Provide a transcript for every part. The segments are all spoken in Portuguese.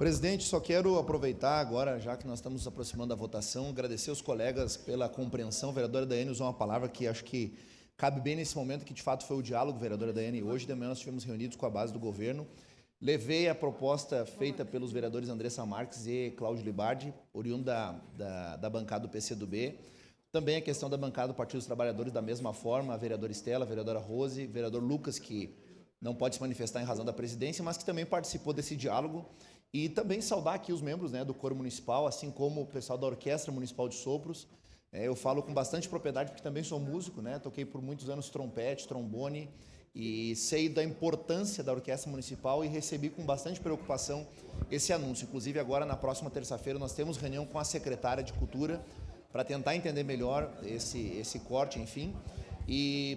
Presidente, só quero aproveitar agora, já que nós estamos nos aproximando da votação, agradecer aos colegas pela compreensão. A vereadora Daiane usou uma palavra que acho que cabe bem nesse momento, que de fato foi o diálogo, vereadora Daiane. Hoje de manhã nós estivemos reunidos com a base do governo. Levei a proposta feita pelos vereadores Andressa Marques e Cláudio Libardi, oriundo da bancada do PCdoB. Também a questão da bancada do Partido dos Trabalhadores, da mesma forma, a vereadora Estela, a vereadora Rose, o vereador Lucas, que não pode se manifestar em razão da presidência, mas que também participou desse diálogo. E também saudar aqui os membros, do Coro Municipal, assim como o pessoal da Orquestra Municipal de Sopros. Eu falo com bastante propriedade, porque também sou músico, toquei por muitos anos trompete, trombone, e sei da importância da Orquestra Municipal e recebi com bastante preocupação esse anúncio. Inclusive, agora, na próxima terça-feira, nós temos reunião com a secretária de Cultura para tentar entender melhor esse corte, enfim.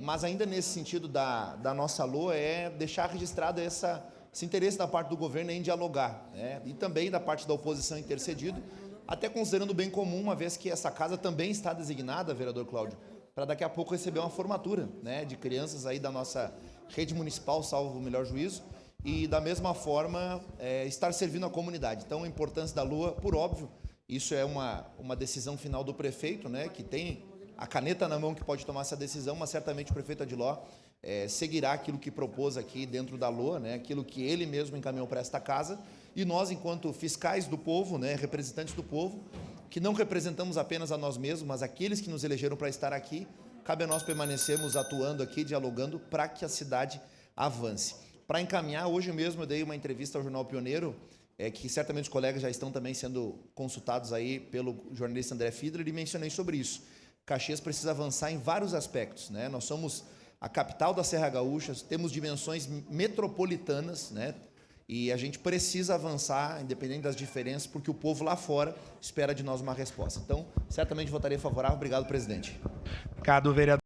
Mas ainda nesse sentido da nossa LOA, é deixar registrado esse interesse da parte do governo em dialogar, e também da parte da oposição intercedido, até considerando o bem comum, uma vez que essa casa também está designada, vereador Cláudio, para daqui a pouco receber uma formatura de crianças aí da nossa rede municipal, salvo o melhor juízo, e da mesma forma estar servindo a comunidade. Então, a importância da LOA, por óbvio, isso é uma decisão final do prefeito, que tem a caneta na mão que pode tomar essa decisão, mas certamente o prefeito Adiló seguirá aquilo que propôs aqui dentro da LOA, aquilo que ele mesmo encaminhou para esta casa, e nós, enquanto fiscais do povo, representantes do povo, que não representamos apenas a nós mesmos, mas aqueles que nos elegeram para estar aqui, cabe a nós permanecermos atuando aqui, dialogando, para que a cidade avance. Para encaminhar, hoje mesmo eu dei uma entrevista ao Jornal Pioneiro, que certamente os colegas já estão também sendo consultados aí pelo jornalista André Fiedler, e mencionei sobre isso. Caxias precisa avançar em vários aspectos, Nós somos a capital da Serra Gaúcha, temos dimensões metropolitanas, e a gente precisa avançar, independente das diferenças, porque o povo lá fora espera de nós uma resposta. Então, certamente votarei favorável. Obrigado, presidente. Obrigado, vereador.